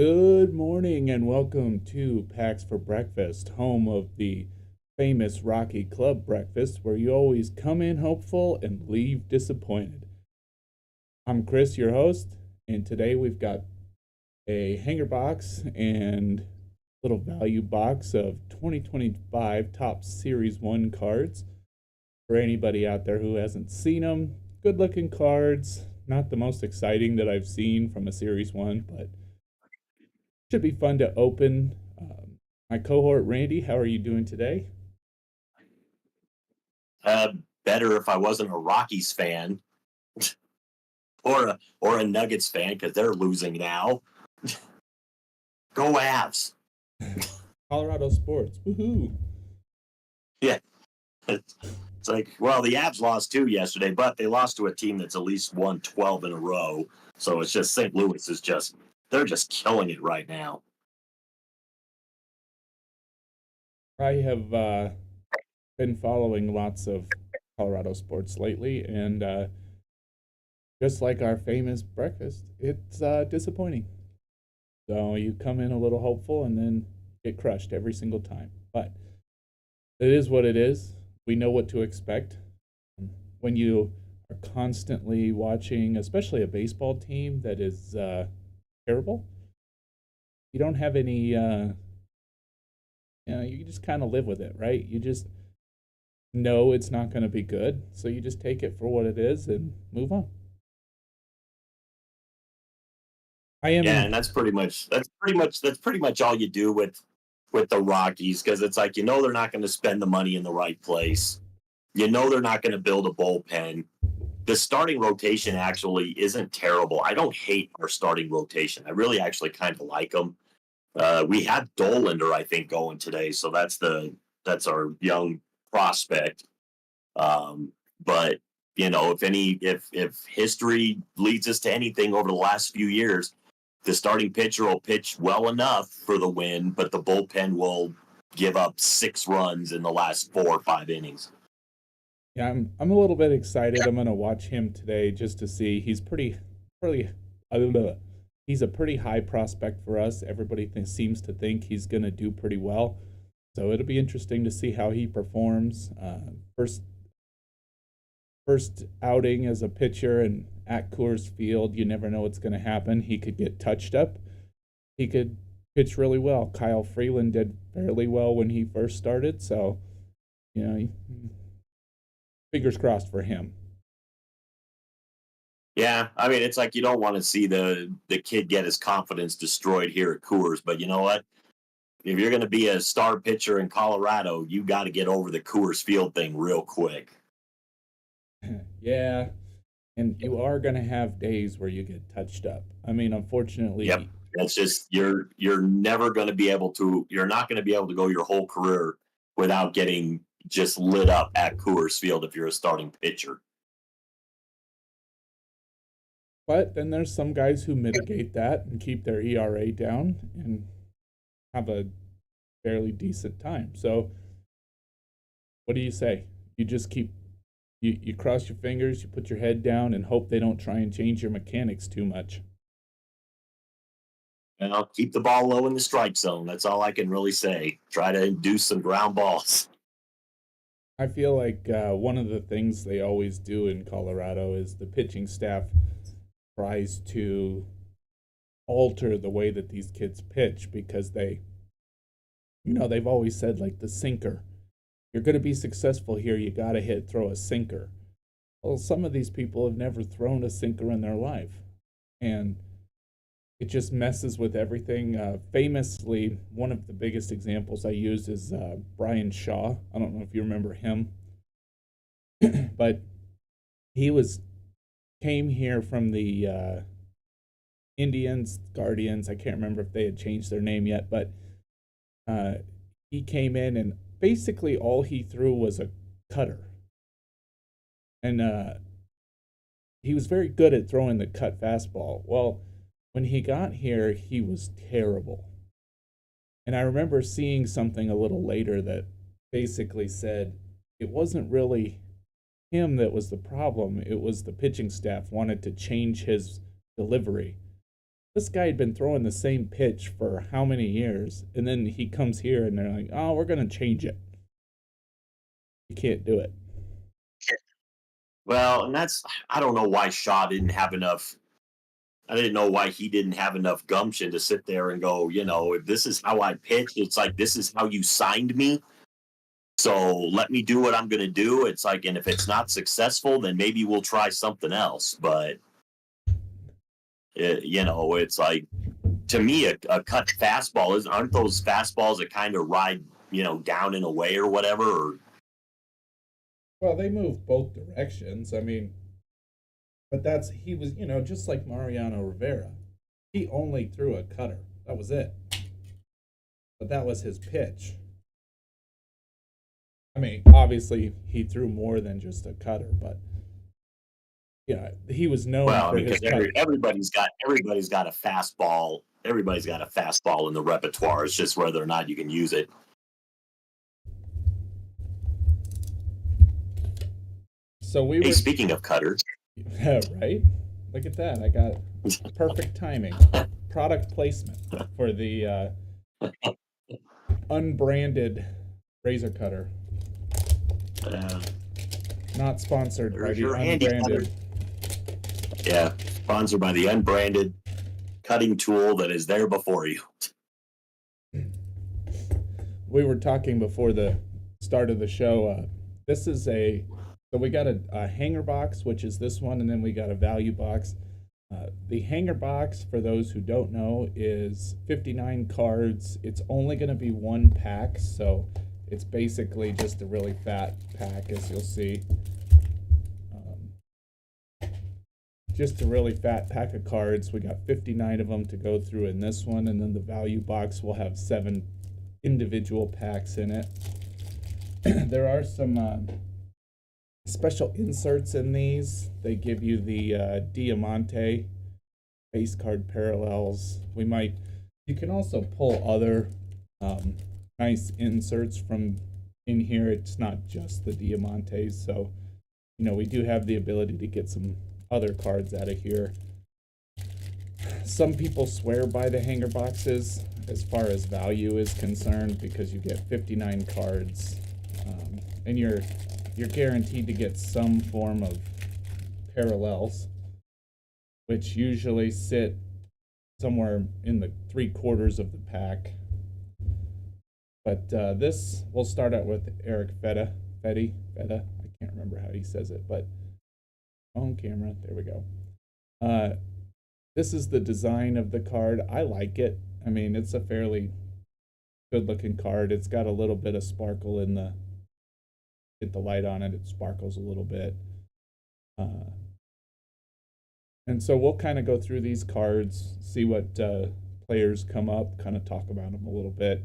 Good morning and welcome to Packs for Breakfast, home of the famous Rocky Club breakfast where you always come in hopeful and leave disappointed. I'm Chris, your host, and today we've got a hanger box and little value box of 2025 Top Series 1 cards. For anybody out there who hasn't seen them, good looking cards, not the most exciting that I've seen from a Series 1, but should be fun to open. My cohort Randy, how are you doing today? Uh, Better if I wasn't a Rockies fan or a Nuggets fan because they're losing now. Go Avs! Colorado sports, woohoo! Yeah, it's like the Avs lost two yesterday, but they lost to a team that's at least won 12 in a row. So it's just St. Louis is just they're just killing it right now. I have been following lots of Colorado sports lately, and just like our famous breakfast, it's disappointing. So you come in a little hopeful and then get crushed every single time. But it is what it is. We know what to expect. When you are constantly watching, especially a baseball team that is terrible, you don't have any you just kind of live with it, right? You just know it's not going to be good, so you just take it for what it is and move on. I Yeah, am and that's pretty much all you do with the Rockies because it's like they're not going to spend the money in the right place. They're not going to build a bullpen. The starting rotation actually isn't terrible. I don't hate our starting rotation. I really actually kind of like them. We have Dolander, I think, going today, so that's our young prospect. But if history leads us to anything over the last few years, the starting pitcher will pitch well enough for the win, but the bullpen will give up 6 runs in the last 4 or 5 innings. Yeah, I'm a little bit excited. I'm gonna watch him today just to see. Pretty. He's a pretty high prospect for us. Everybody seems to think he's gonna do pretty well, so it'll be interesting to see how he performs. First outing as a pitcher and at Coors Field, you never know what's gonna happen. He could get touched up. He could pitch really well. Kyle Freeland did fairly well when he first started, so you know, fingers crossed for him. Yeah, I mean, it's like you don't want to see the kid get his confidence destroyed here at Coors, but you know what? If you're going to be a star pitcher in Colorado, you got to get over the Coors Field thing real quick. Yeah, and you are going to have days where you get touched up. I mean, Yep, unfortunately, that's just you're never going to be able to. You're not going to be able to go your whole career without getting just lit up at Coors Field if you're a starting pitcher. but then there's some guys who mitigate that and keep their ERA down and have a fairly decent time. So, what do you say? You just keep you cross your fingers, you put your head down and hope they don't try and change your mechanics too much. And I'll keep the ball low in the strike zone. That's all I can really say. Try to induce some ground balls. I feel like one of the things they always do in Colorado is the pitching staff tries to alter the way that these kids pitch because they've always said like the sinker. You're going to be successful here, you got to throw a sinker. Well, some of these people have never thrown a sinker in their life. And it just messes with everything. Famously, one of the biggest examples I use is Brian Shaw. I don't know if you remember him, but he came here from the Indians, Guardians. I can't remember if they had changed their name yet, but uh, he came in and basically all he threw was a cutter, and he was very good at throwing the cut fastball. Well, when he got here, he was terrible. And I remember seeing something a little later that basically said it wasn't really him that was the problem. It was the pitching staff wanted to change his delivery. This guy had been throwing the same pitch for how many years, and then he comes here and they're like, "Oh, we're gonna change it." You can't do it. Well, and that's I don't know why Shaw didn't have enough. I didn't know why he didn't have enough gumption to sit there and go, if this is how I pitch, it's like this is how you signed me. So let me do what I'm going to do. It's like, and if it's not successful, then maybe we'll try something else. But it's like to me, a cut fastball aren't those fastballs that kind of ride, down and away or whatever. Or, Well, they move both directions. I mean, but he was, just like Mariano Rivera. He only threw a cutter. That was it. But that was his pitch. I mean, obviously he threw more than just a cutter, but yeah, he was known well, for his because cutter. everybody's got a fastball. Everybody's got a fastball in the repertoire. It's just whether or not you can use it. So we were speaking of cutters, right? Look at that. I got perfect timing. Product placement for the unbranded razor cutter. Not sponsored by the unbranded. Yeah, sponsored by the unbranded cutting tool that is there before you. We were talking before the start of the show. So we got a hanger box, which is this one, and then we got a value box. The hanger box, for those who don't know, is 59 cards. It's only going to be one pack, so it's basically just a really fat pack, as you'll see. Just a really fat pack of cards. We got 59 of them to go through in this one, and then the value box will have 7 individual packs in it. There are some special inserts in these. They give you the Diamante base card parallels. You can also pull other nice inserts from in here. It's not just the Diamantes, so we do have the ability to get some other cards out of here. Some people swear by the hanger boxes as far as value is concerned, because you get 59 cards, and you're guaranteed to get some form of parallels, which usually sit somewhere in the 3/4 of the pack. But we'll start out with Eric Feta. I can't remember how he says it, but on camera, there we go. This is the design of the card. I like it. I mean, it's a fairly good-looking card. It's got a little bit of sparkle in get the light on it, it sparkles a little bit. And so we'll kind of go through these cards, see what players come up, kind of talk about them a little bit.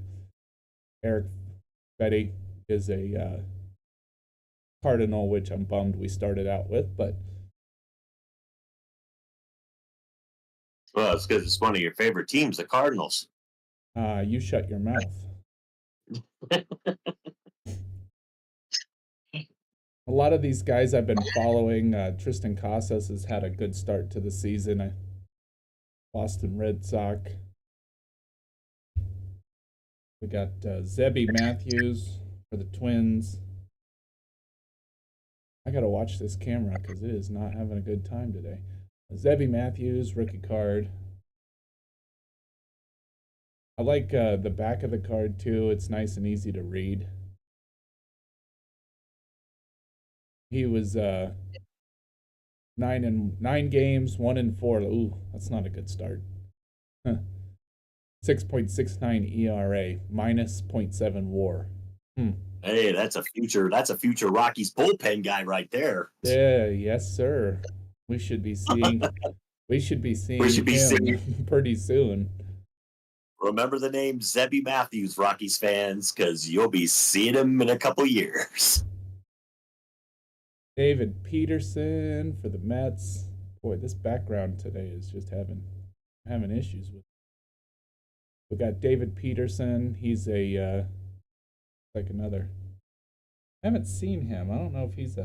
Eric Feta is a Cardinal, which I'm bummed we started out with, but well, it's because it's one of your favorite teams, the Cardinals. You shut your mouth. A lot of these guys I've been following. Tristan Casas has had a good start to the season. Boston Red Sox. We got Zebby Matthews for the Twins. I gotta watch this camera because it is not having a good time today. Zebby Matthews, rookie card. I like the back of the card too. It's nice and easy to read. He was 9 games, 1-4. Ooh, that's not a good start. 6.69 ERA, minus 0.7 WAR. Hey, that's a future Rockies bullpen guy right there. Yeah, yes, sir. We should be seeing him pretty soon. Remember the name Zebby Matthews, Rockies fans, because you'll be seeing him in a couple years. David Peterson for the Mets. Boy, this background today is just having issues with. We got David Peterson. He's a like another. I haven't seen him. I don't know if he's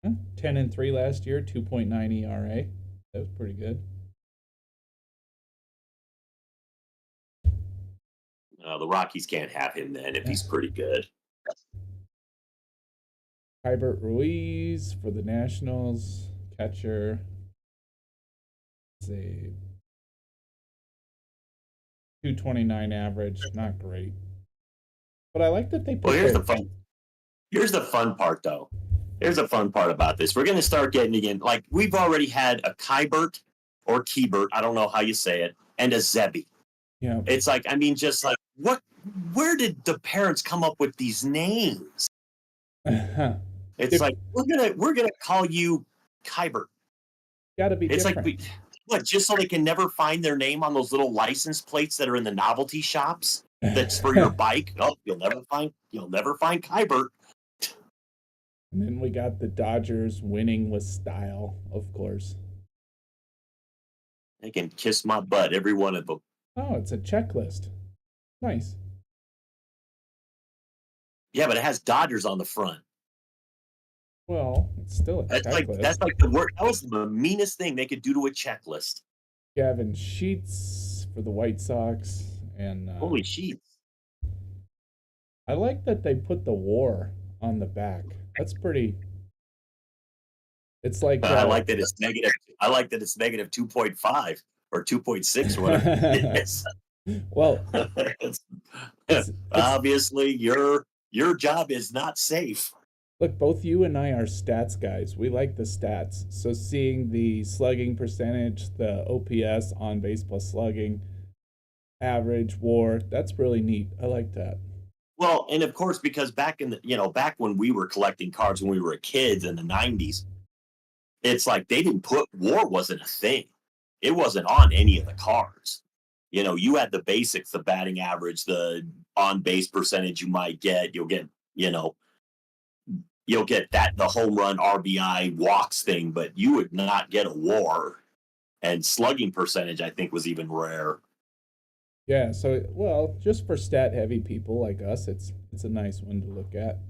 10-3 last year, 2.9 ERA. That was pretty good. The Rockies can't have him then if he's pretty good. Hybert Ruiz for the Nationals, catcher. Let's see. 229 average, not great. But I like that they put Well, here's the fun part though. Here's the fun part about this. We're going to start getting again, like we've already had a Kybert or Keybert, I don't know how you say it, and a Zebby. Yeah. It's like, I mean, just like where did the parents come up with these names? It's like we're gonna call you Kybert. Gotta be It's different. like what, just so they can never find their name on those little license plates that are in the novelty shops that's for your bike. Oh, you'll never find Kybert. And then we got the Dodgers winning with style, of course. They can kiss my butt, every one of them. Oh, it's a checklist. Nice. Yeah, but it has Dodgers on the front. Well, it's still a checklist. That's like the worst. That was the meanest thing they could do to a checklist. Gavin Sheets for the White Sox, and Holy sheets! I like that they put the WAR on the back. That's pretty. It's like I like that it's negative. I like that it's negative 2.5 or 2.6 or whatever it is. Well, it's obviously your job is not safe. Look, both you and I are stats guys. We like the stats. So seeing the slugging percentage, the OPS, on base plus slugging, average, WAR, that's really neat. I like that. Well, and of course, because back when we were collecting cards when we were kids in the 90s, it's like they didn't put WAR wasn't a thing. It wasn't on any of the cards. You had the basics, the batting average, the on base percentage you might get. You'll get that, the home run, RBI, walks thing, but you would not get a WAR. And slugging percentage, I think, was even rare. Yeah, so, well, just for stat heavy people like us, it's a nice one to look at.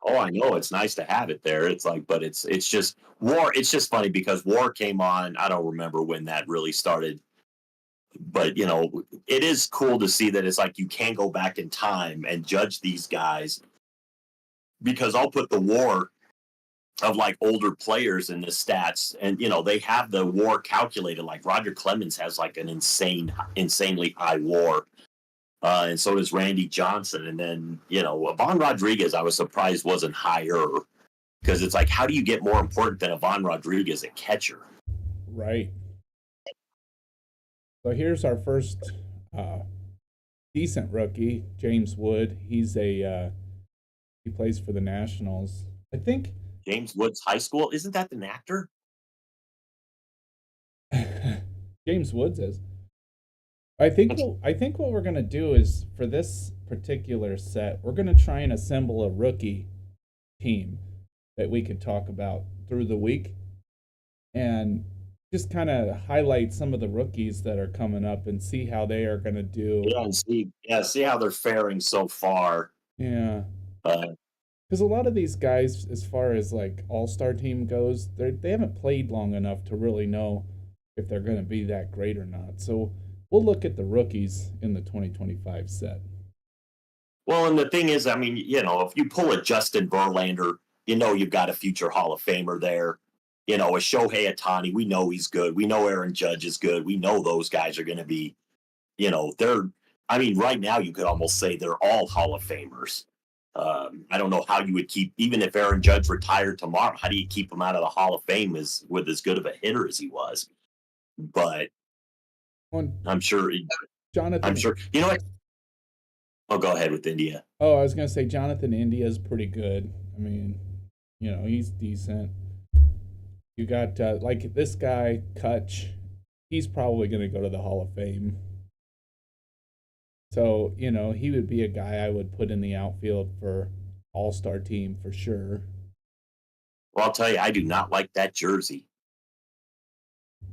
Oh, I know, it's nice to have it there. It's like, but it's just WAR. It's just funny because WAR came on. I don't remember when that really started, but it is cool to see that it's like you can go back in time and judge these guys, because I'll put the WAR of like older players in the stats, and they have the WAR calculated. Like Roger Clemens has like an insanely high WAR, and so does Randy Johnson. And then Ivan Rodriguez, I was surprised wasn't higher, because it's like, how do you get more important than Ivan Rodriguez at catcher? Right. So here's our first decent rookie, James Wood. He plays for the Nationals. I think James Woods High School, isn't that an actor? James Woods is. I think what we're gonna do is, for this particular set, we're gonna try and assemble a rookie team that we could talk about through the week, and just kind of highlight some of the rookies that are coming up and see how they are gonna do. Yeah, and see how they're faring so far. Yeah. Because a lot of these guys, as far as like all-star team goes, they haven't played long enough to really know if they're going to be that great or not. So we'll look at the rookies in the 2025 set. Well, and the thing is, I mean, if you pull a Justin Verlander, you've got a future Hall of Famer there. A Shohei Ohtani, we know he's good. We know Aaron Judge is good. We know those guys are going to be, right now you could almost say they're all Hall of Famers. I don't know how you would keep, even if Aaron Judge retired tomorrow, how do you keep him out of the Hall of Fame with as good of a hitter as he was? But I'm sure, Jonathan. You know what? Oh, go ahead with India. Oh, I was going to say Jonathan India is pretty good. I mean, he's decent. You got, like this guy, Kutch. He's probably going to go to the Hall of Fame. So, he would be a guy I would put in the outfield for all-star team for sure. Well, I'll tell you, I do not like that jersey.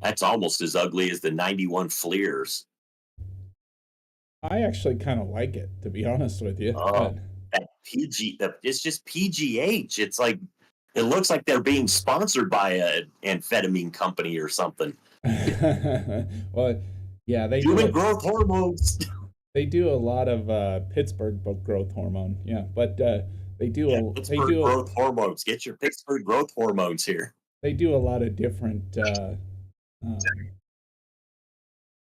That's almost as ugly as the 91 Fleers. I actually kind of like it, to be honest with you. Oh, it's just PGH. It's like, it looks like they're being sponsored by an amphetamine company or something. Well, yeah, they human growth hormones. They do a lot of Pittsburgh growth hormone, yeah, but they do Yeah, a they Pittsburgh do growth hormones. Get your Pittsburgh growth hormones here. they do a lot of different um,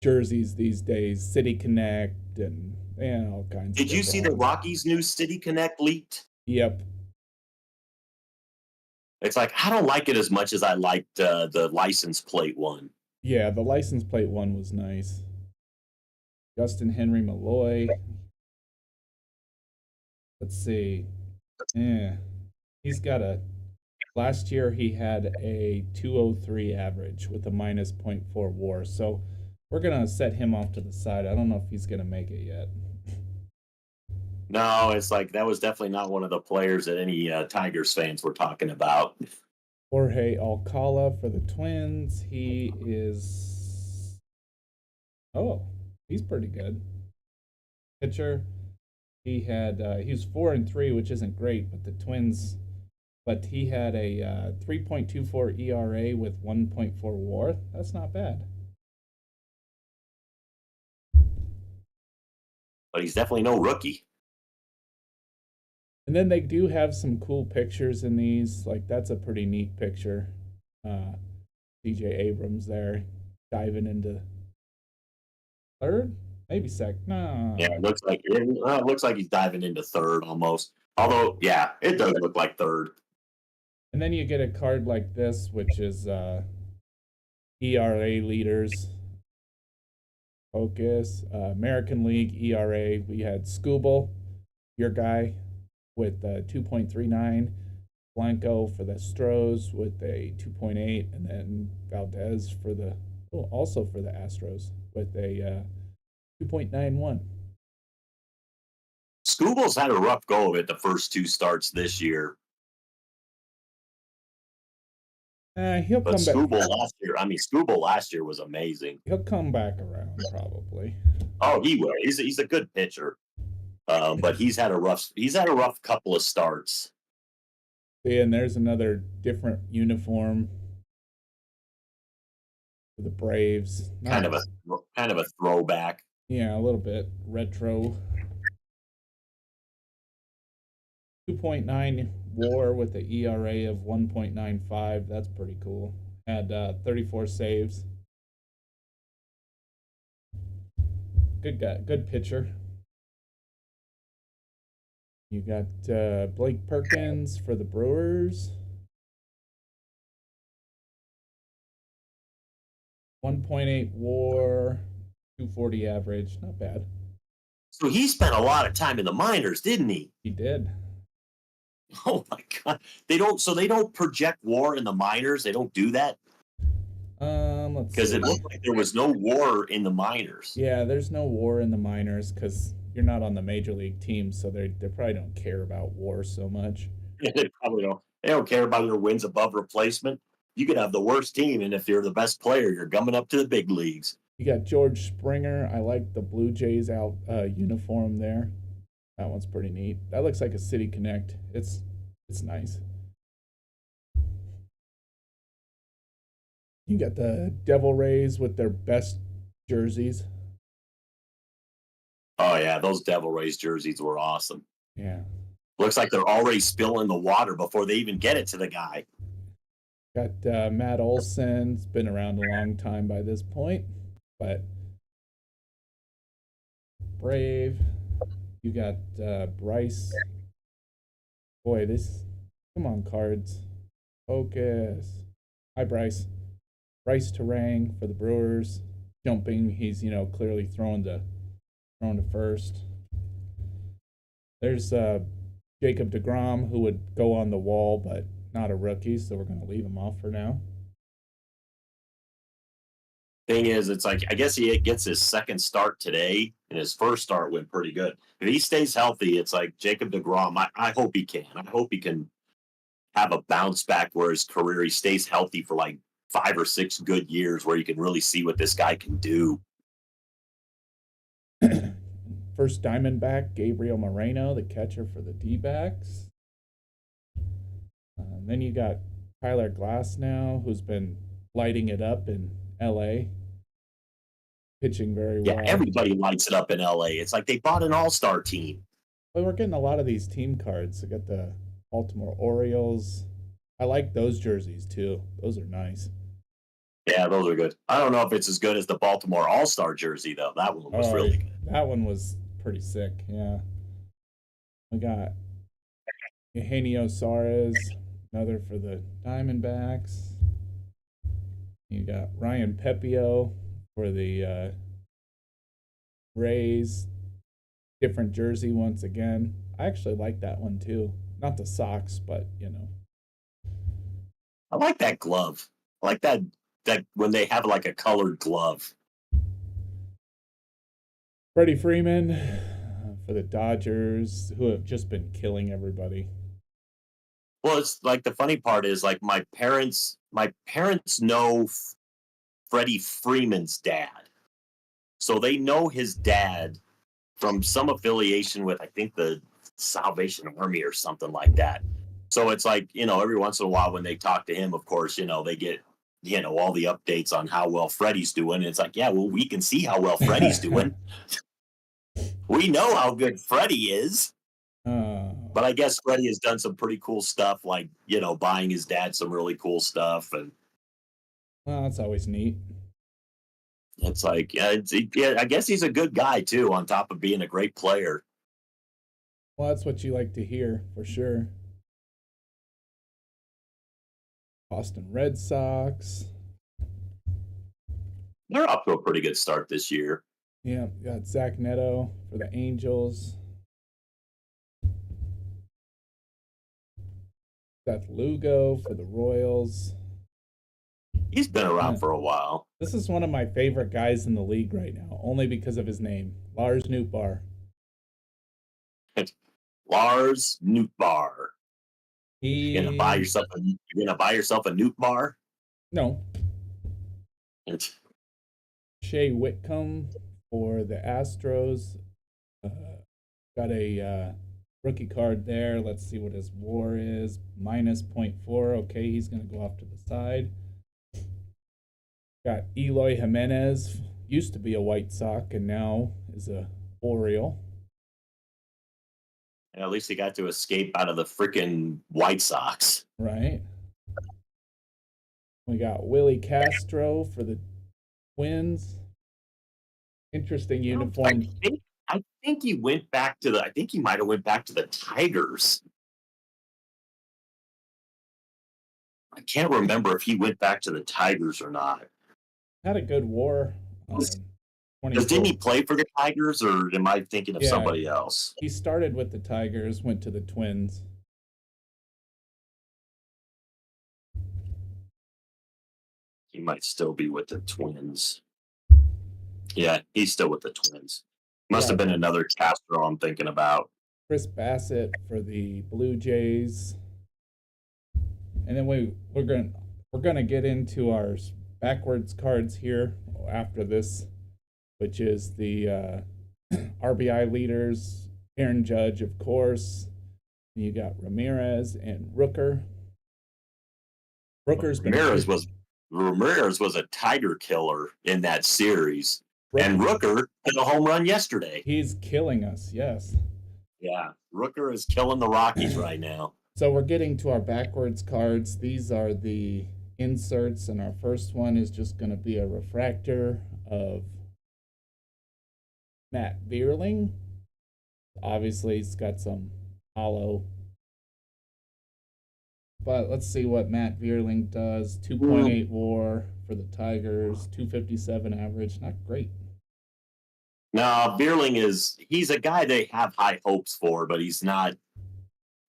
jerseys these days. City Connect and yeah, all kinds of Did you different see the ones. Rockies' new City Connect leaked? Yep. It's like I don't like it as much as I liked the license plate one. Yeah, the license plate one was nice. Justin Henry Malloy. Let's see. Yeah. He's got a last year he had a 203 average with a minus point 0.4 war. So we're gonna set him off to the side. I don't know if he's gonna make it yet. No, it's like that was definitely not one of the players that any Tigers fans were talking about. Jorge Alcala for the Twins. He is he's pretty good. Pitcher. He was 4-3, which isn't great, but the Twins but he had a 3.24 ERA with 1.4 WAR. That's not bad. But he's definitely no rookie. And then they do have some cool pictures in these. Like that's a pretty neat picture. DJ Abrams there diving into third, maybe second. No. Yeah, it looks like he's diving into third almost. Although, yeah, it does look like third. And then you get a card like this, which is ERA leaders. Focus. American League ERA. We had Skubal, your guy, with 2.39. Blanco for the Astros with a 2.8, and then Valdez for the also for the Astros with a 2.91. Scubal's had a rough go of it the first two starts this year. He'll But come back. Scubal last year was amazing. He'll come back around probably. Oh, he will. He's a good pitcher. But he's had a rough couple of starts. And there's another different uniform for the Braves. Kind of a throwback. Yeah, a little bit retro. 2.9 WAR with the ERA of 1.95. That's pretty cool. Had 34 saves. Good guy, good pitcher. You got Blake Perkins for the Brewers. 1.8 WAR, 240 average. Not bad. So he spent a lot of time in the minors, didn't he? He did. Oh my god. They don't project WAR in the minors. They don't do that. Let's Because see. it looked like there was no WAR in the minors. Yeah, there's no WAR in the minors because you're not on the major league team, so they probably don't care about WAR so much. They probably don't. They don't care about your wins above replacement. You could have the worst team, and if you're the best player, you're gumming up to the big leagues. You got George Springer. I like the Blue Jays out uniform there. That one's pretty neat. That looks like a City Connect. It's nice. You got the Devil Rays with their best jerseys. Oh yeah, those Devil Rays jerseys were awesome. Yeah. Looks like they're already spilling the water before they even get it to the guy. Got Matt Olson's been around a long time by this point, but Brave. You got Bryce. Boy, come on, cards. Focus. Hi, Bryce. Bryce Terang for the Brewers. Jumping. He's, clearly throwing to first. There's Jacob deGrom, who would go on the wall, but not a rookie, so we're going to leave him off for now. Thing is, it's like I guess he gets his second start today, and his first start went pretty good. If he stays healthy, it's like Jacob deGrom. I hope he can. I hope he can have a bounce back where his career he stays healthy for like 5 or 6 good years, where you can really see what this guy can do. First Diamondback, Gabriel Moreno, the catcher for the D-backs. Then you got Tyler Glasnow, who's been lighting it up in LA. pitching very Yeah, well. everybody lights it up in LA. It's like they bought an all-star team. But we're getting a lot of these team cards. I got the Baltimore Orioles. I like those jerseys too. Those are nice. Yeah, those are good. I don't know if it's as good as the Baltimore All-Star jersey though. That one was really good. That one was pretty sick. Yeah. We got Eugenio Suarez, another for the Diamondbacks. You got Ryan Pepio for the Rays. Different jersey once again. I actually like that one too. Not the socks, but you know. I like that glove. I like that when they have like a colored glove. Freddie Freeman for the Dodgers, who have just been killing everybody. Well, it's like the funny part is like my parents know Freddie Freeman's dad. So they know his dad from some affiliation with, I think, the Salvation Army or something like that. So it's like, every once in a while when they talk to him, of course, they get, all the updates on how well Freddie's doing. And it's like, yeah, well, we can see how well Freddie's doing. We know how good Freddie is. But I guess Freddie has done some pretty cool stuff, like, buying his dad some really cool stuff. And well, that's always neat. It's like, I guess he's a good guy, too, on top of being a great player. Well, that's what you like to hear, for sure. Boston Red Sox. They're off to a pretty good start this year. Yeah, got Zach Neto for the Angels. Seth Lugo for the Royals. He's been around for a while. This is one of my favorite guys in the league right now, only because of his name, Lars Nootbaar. Lars Nootbaar. You're gonna buy yourself a Nootbaar? No. Shea Whitcomb for the Astros. Got a rookie card there. Let's see what his WAR is. Minus 0.4. Okay, he's gonna go off to the side. Got Eloy Jimenez, used to be a White Sox and now is a Oriole. And at least he got to escape out of the freaking White Sox. Right. We got Willie Castro for the Twins. Interesting uniform. I think he went back to I think he might have went back to the Tigers. I can't remember if he went back to the Tigers or not. Had a good WAR. Didn't he play for the Tigers, or am I thinking of somebody else? He started with the Tigers, went to the Twins. He might still be with the Twins. Yeah, he's still with the Twins. Must have been another Castro I'm thinking about. Chris Bassett for the Blue Jays. And then we're gonna get into our backwards cards here after this, which is the RBI leaders. Aaron Judge, of course. And you got Ramirez and Rooker. Ramirez was a Tiger killer in that series. And Rooker hit a home run yesterday. He's killing us, yes. Yeah, Rooker is killing the Rockies right now. So we're getting to our backwards cards. These are the inserts, and our first one is just going to be a refractor of Matt Vierling. Obviously, he's got some hollow. But let's see what Matt Vierling does. 2.8 WAR for the Tigers, 257 average. Not great. No, Vierling he's a guy they have high hopes for, but he's not.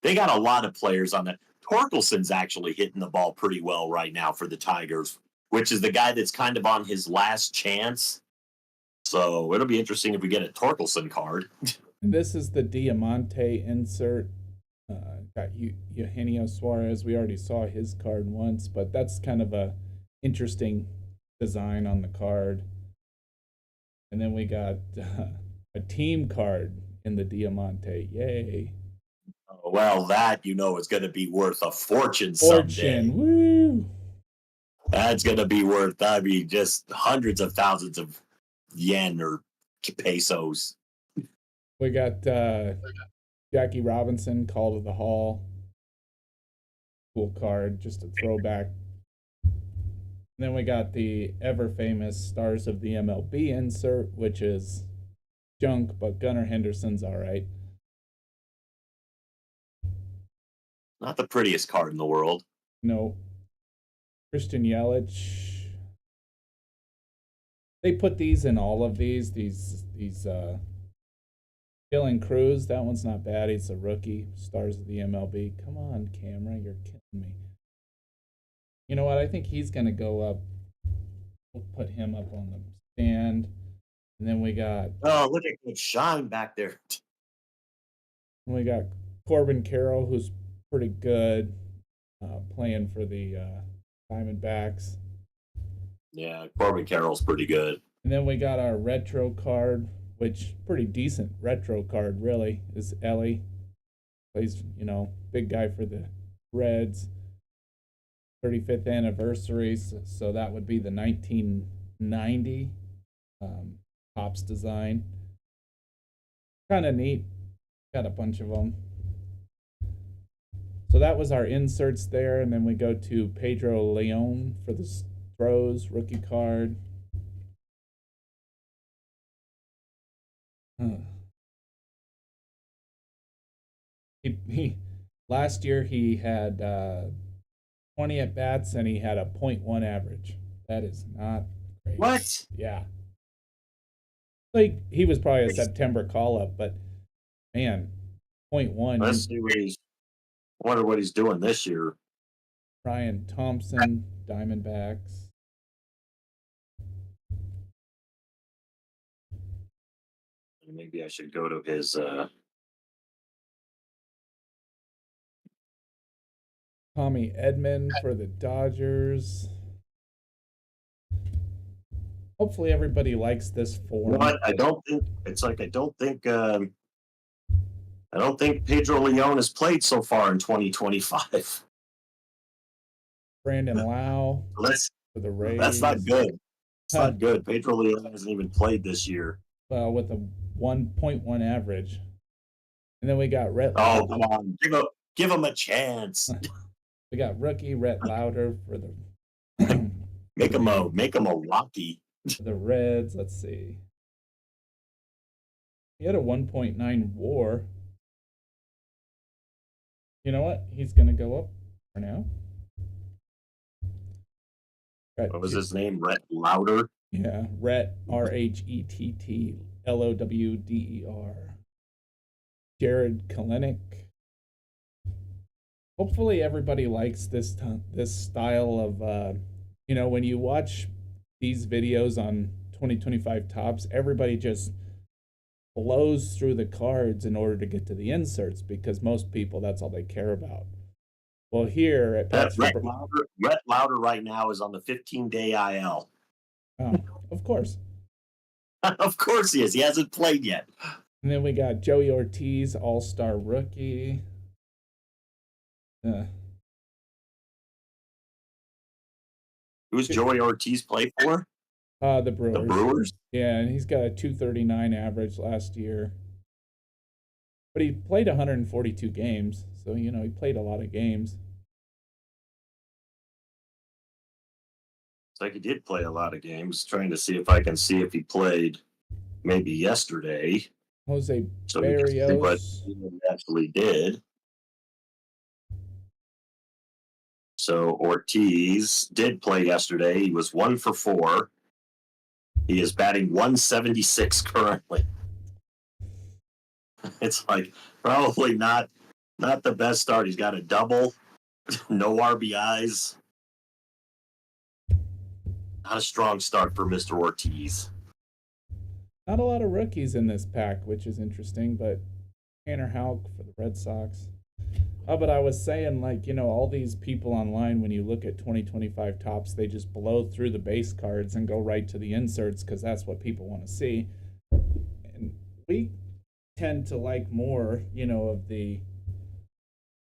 They got a lot of players on that. Torkelson's actually hitting the ball pretty well right now for the Tigers, which is the guy that's kind of on his last chance. So it'll be interesting if we get a Torkelson card. This is the Diamante insert. Got Eugenio Suarez. We already saw his card once, but that's kind of a interesting design on the card. And then we got a team card in the Diamante. Yay. Well, that, is going to be worth a fortune someday. Woo! That's going to be worth, just hundreds of thousands of yen or pesos. We got Jackie Robinson, Call to the Hall. Cool card, just a throwback. And then we got the ever famous Stars of the MLB insert, which is junk, but Gunnar Henderson's all right. Not the prettiest card in the world. No. Christian Yelich. They put these in all of these Dylan Cruz, that one's not bad. He's a rookie. Stars of the MLB. Come on, camera, you're killing me. You know what? I think he's gonna go up. We'll put him up on the stand. And then we got look at that shine back there. Corbin Carroll, who's pretty good, playing for the Diamondbacks. Yeah, Corbin Carroll's pretty good. And then we got our retro card, which pretty decent retro card really, is Ellie. Plays, big guy for the Reds. 35th anniversary, so that would be the 1990 Topps design. Kind of neat. Got a bunch of them. So that was our inserts there, and then we go to Pedro Leon for the Stros rookie card. He last year he had 20 at bats and he had a .1 average. That is not great. What? Yeah. Like he was probably a September call up, but man, .1. Let's see what I wonder what he's doing this year. Ryan Thompson, Diamondbacks. Maybe I should go to his Tommy Edman for the Dodgers. Hopefully everybody likes this form. What? I don't think Pedro Leon has played so far in 2025. Brandon Lau for the Rays. That's not good. It's not good. Pedro Leon hasn't even played this year. Well, with a 1.1 average. And then we got Rhett. Oh, come on. Give him a chance. We got rookie Rhett Lauder for the make him a Rocky. For the Reds. Let's see. He had a 1.9 WAR. You know what? He's gonna go up for now. What was his name? Rhett Lauder? Yeah, Rhett, Rhett Lowder. Jared Kelenic. Hopefully everybody likes this style of, when you watch these videos on 2025 Topps, everybody just blows through the cards in order to get to the inserts because most people, that's all they care about. Well, here at Rhett Lauder right now is on the 15-day IL. Oh, of course. Of course he is. He hasn't played yet. And then we got Joey Ortiz, All-Star rookie. Who's Joey Ortiz play for? The Brewers. The Brewers? Yeah, and he's got a 239 average last year. But he played 142 games, so, he played a lot of games. It's like he did play a lot of games. Trying to see if I can see if he played maybe yesterday. Jose Barrios. But he actually did. So Ortiz did play yesterday. He was 1 for 4. He is batting 176 currently. It's like probably not the best start. He's got a double, no RBIs. Not a strong start for Mr. Ortiz. Not a lot of rookies in this pack, which is interesting, but Tanner Houck for the Red Sox. But I was saying, all these people online, when you look at 2025 Topps, they just blow through the base cards and go right to the inserts because that's what people want to see. And we tend to like more, of the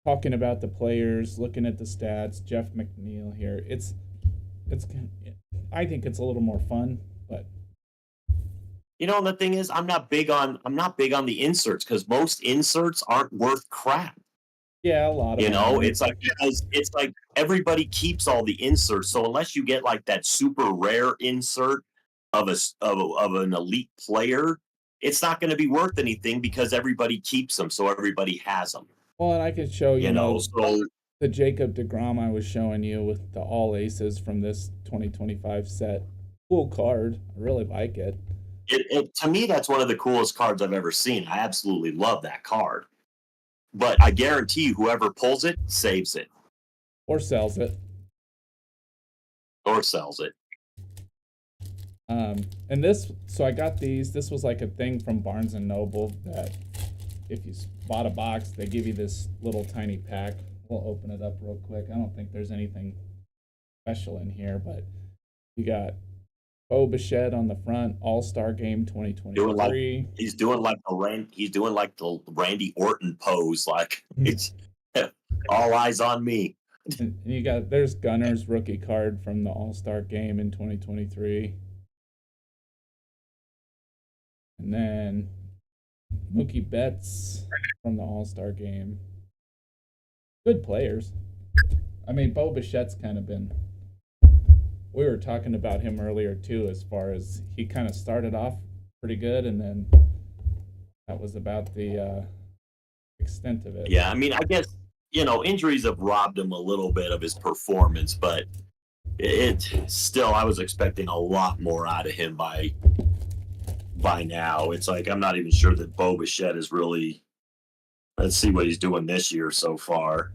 talking about the players, looking at the stats. Jeff McNeil here. I think it's a little more fun, but And the thing is, I'm not big on the inserts because most inserts aren't worth crap. Yeah, a lot of them aren't. It's like everybody keeps all the inserts. So unless you get like that super rare insert of an elite player, it's not going to be worth anything because everybody keeps them. So everybody has them. Well, and I could show So the Jacob DeGrom I was showing you with the all aces from this 2025 set. Cool card. I really like it. to me, that's one of the coolest cards I've ever seen. I absolutely love that card. But I guarantee you, whoever pulls it saves it Or sells it. or sells it. And so I got these. This was like a thing from Barnes and Noble that if you bought a box, they give you this little tiny pack. We'll open it up real quick. I don't think there's anything special in here, but you got Bo Bichette on the front, All-Star Game 2023. He's doing like the Randy Orton pose, like it's all eyes on me. And there's Gunner's rookie card from the All-Star Game in 2023. And then Mookie Betts from the All-Star Game. Good players. I mean, Bo Bichette's kind of been. We were talking about him earlier too, as far as he kind of started off pretty good, and then that was about the extent of it. Yeah, I mean, I guess injuries have robbed him a little bit of his performance, but I was expecting a lot more out of him by now. It's like I'm not even sure that Bo Bichette is really. Let's see what he's doing this year so far.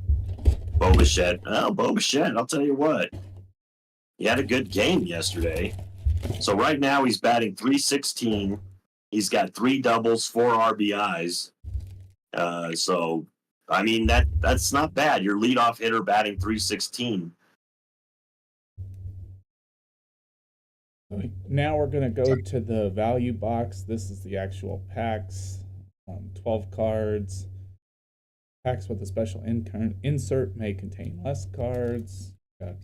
Bo Bichette, I'll tell you what. He had a good game yesterday. So right now he's batting .316. He's got 3 doubles, 4 RBIs. So I mean that's not bad. Your leadoff hitter batting .316. Now we're going to go to the value box. This is the actual packs. 12 cards. Packs with a special insert may contain less cards. Got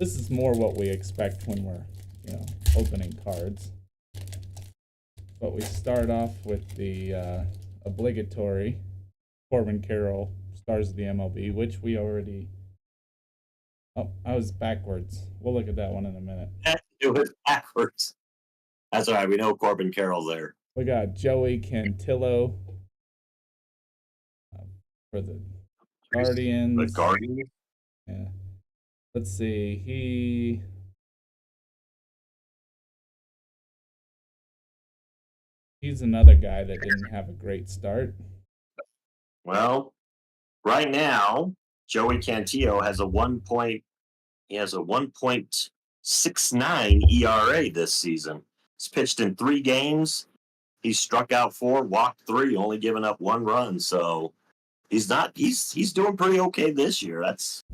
this is more what we expect when we're opening cards. But we start off with the obligatory Corbin Carroll Stars of the MLB, which we already. Oh, I was backwards. We'll look at that one in a minute. It was backwards. That's all right. We know Corbin Carroll's there. We got Joey Cantillo for the Guardians. The Guardians? Yeah. Let's see. He's another guy that didn't have a great start. Well, right now, Joey Cantillo has a 1.69 ERA this season. He's pitched in 3 games. He's struck out 4, walked 3, only given up 1 run. So he's doing pretty okay this year. That's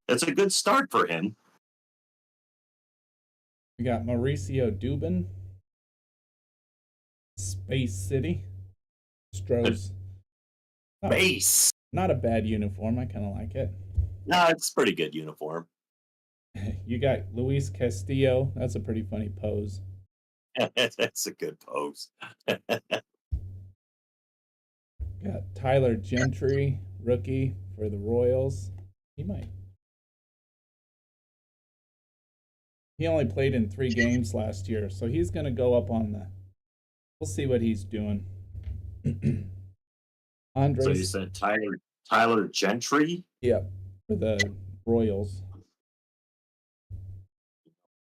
a good start for him. We got Mauricio Dubin, Space City, Stros. Base. Not a bad uniform. I kind of like it. No, it's a pretty good uniform. You got Luis Castillo. That's a pretty funny pose. That's a good pose. Got Tyler Gentry, rookie for the Royals. He only played in 3 games last year, so he's going to go up on the. We'll see what he's doing. Andres. So you said Tyler Gentry? Yep, for the Royals.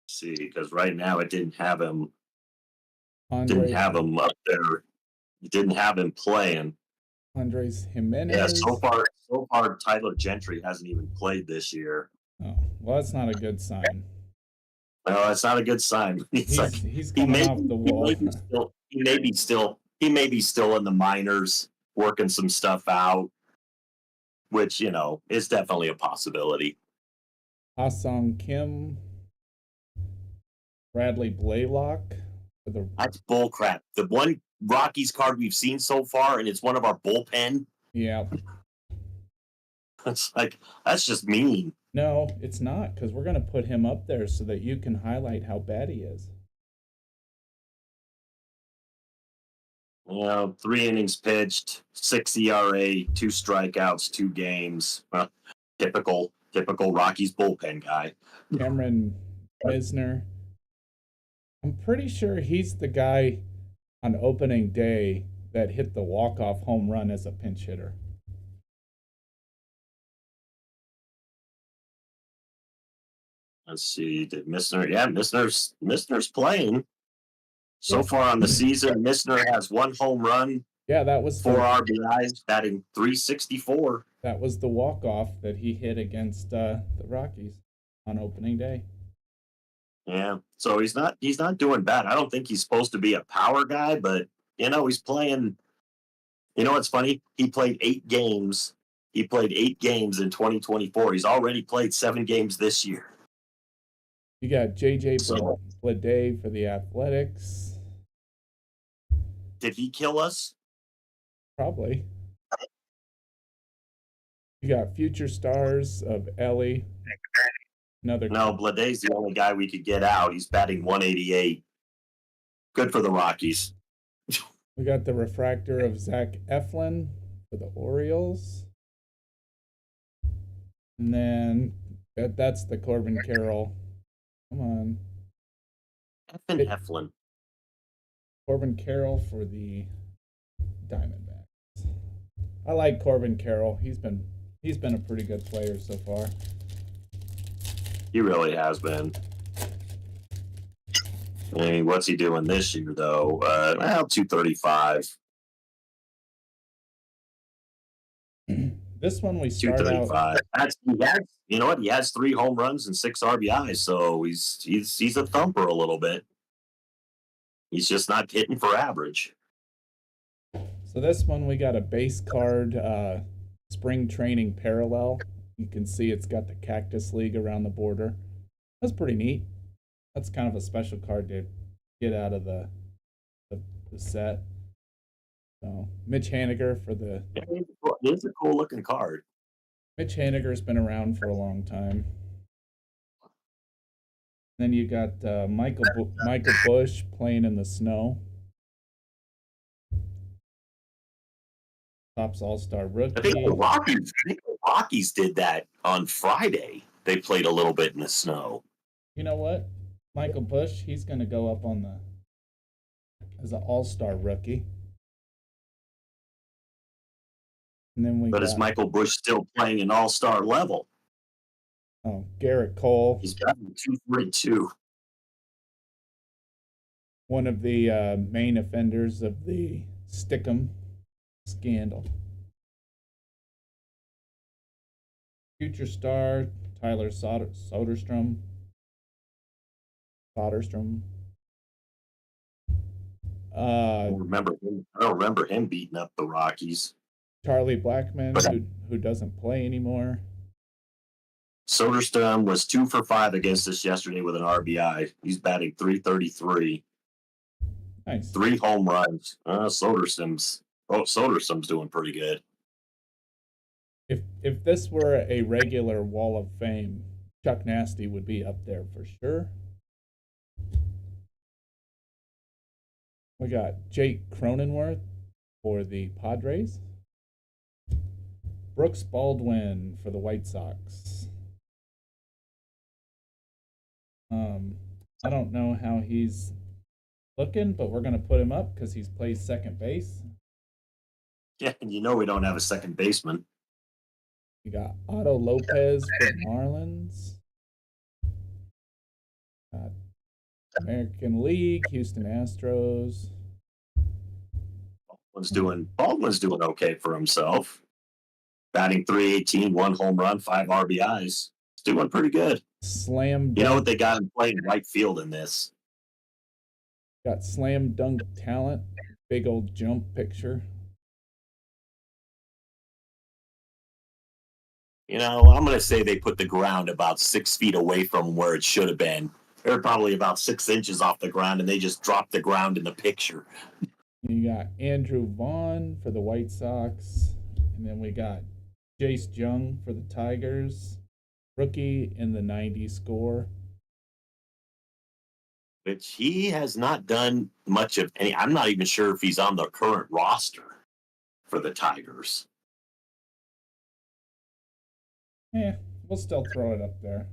See, because right now it didn't have him. Didn't have him up there. It didn't have him playing. Andres Jimenez. Yeah, so far Tyler Gentry hasn't even played this year. Oh, well, that's not a good sign. No, that's not a good sign. He's coming off the wall. He may be still in the minors working some stuff out, which is definitely a possibility. Ha-Sung Kim, Bradley Blaylock. That's bullcrap. The one Rockies card we've seen so far, and it's one of our bullpen. Yeah. It's like, that's just mean. No, it's not, because we're going to put him up there so that you can highlight how bad he is. 3 innings pitched, 6 ERA, 2 strikeouts, 2 games. Typical Rockies bullpen guy. Cameron Misner. I'm pretty sure he's the guy on opening day that hit the walk-off home run as a pinch hitter. Let's see. Did Misner? Yeah, Misner's playing. So far on the season, Misner has 1 home run, Yeah, that was 4 RBIs, batting .364. That was the walk-off that he hit against the Rockies on opening day. Yeah, so he's not doing bad. I don't think he's supposed to be a power guy, but he's playing. You know what's funny? He played 8 games. He played 8 games in 2024. He's already played 7 games this year. You got JJ Bleday for the Athletics. Did he kill us? Probably. You got future stars of Ellie. No, Bleday's the only guy we could get out. He's batting .188. Good for the Rockies. We got the refractor of Zach Eflin for the Orioles. And then that's the Corbin Carroll. Come on. Eflin. Corbin Carroll for the Diamondbacks. I like Corbin Carroll. He's been a pretty good player so far. He really has been. I mean, what's he doing this year, though? 235. This one we start out. You know what? He has 3 home runs and 6 RBIs, so he's a thumper a little bit. He's just not hitting for average. So this one we got a base card, spring training parallel. You can see it's got the Cactus League around the border. That's pretty neat. That's kind of a special card to get out of the set. So Mitch Haniger for the. It's a cool looking card. Mitch Haniger's been around for a long time. Then you got Michael Busch playing in the snow. Topps All-Star rookie. I think the Rockies did that on Friday. They played a little bit in the snow. You know what? Michael Busch, he's going to go up as an All-Star rookie. And then is Michael Busch still playing an All-Star level? Oh, Garrett Cole. He's got 242. One of the main offenders of the Stickum scandal. Future star Tyler Soderstrom. I don't remember him beating up the Rockies. Charlie Blackmon, who doesn't play anymore. Soderstrom was 2 for 5 against us yesterday with an RBI. He's batting .333. Nice. 3 home runs. Soderstrom's doing pretty good. If this were a regular Wall of Fame, Chuck Nasty would be up there for sure. We got Jake Cronenworth for the Padres. Brooks Baldwin for the White Sox. I don't know how he's looking, but we're going to put him up because he's plays second base. Yeah, and we don't have a second baseman. You got Otto Lopez for the Marlins. American League, Houston Astros. Baldwin's doing okay for himself. Batting .318, 1 home run, 5 RBIs. He's doing pretty good. Slam dunk. You know what they got him playing right field in this? Got slam dunk talent. Big old jump picture. I'm going to say they put the ground about 6 feet away from where it should have been. They're probably about 6 inches off the ground, and they just dropped the ground in the picture. You got Andrew Vaughn for the White Sox. And then we got Jace Jung for the Tigers. Rookie in the 90 score. which he has not done much of any. I'm not even sure if he's on the current roster for the Tigers. Yeah, we'll still throw it up there.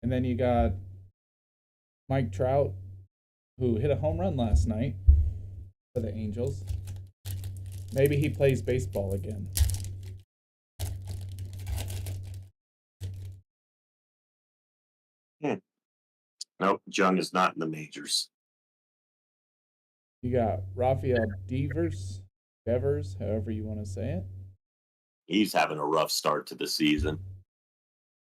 And then you got Mike Trout, who hit a home run last night for the Angels. Maybe he plays baseball again. Nope, Jung is not in the majors. You got Rafael Devers, however you want to say it. He's having a rough start to the season.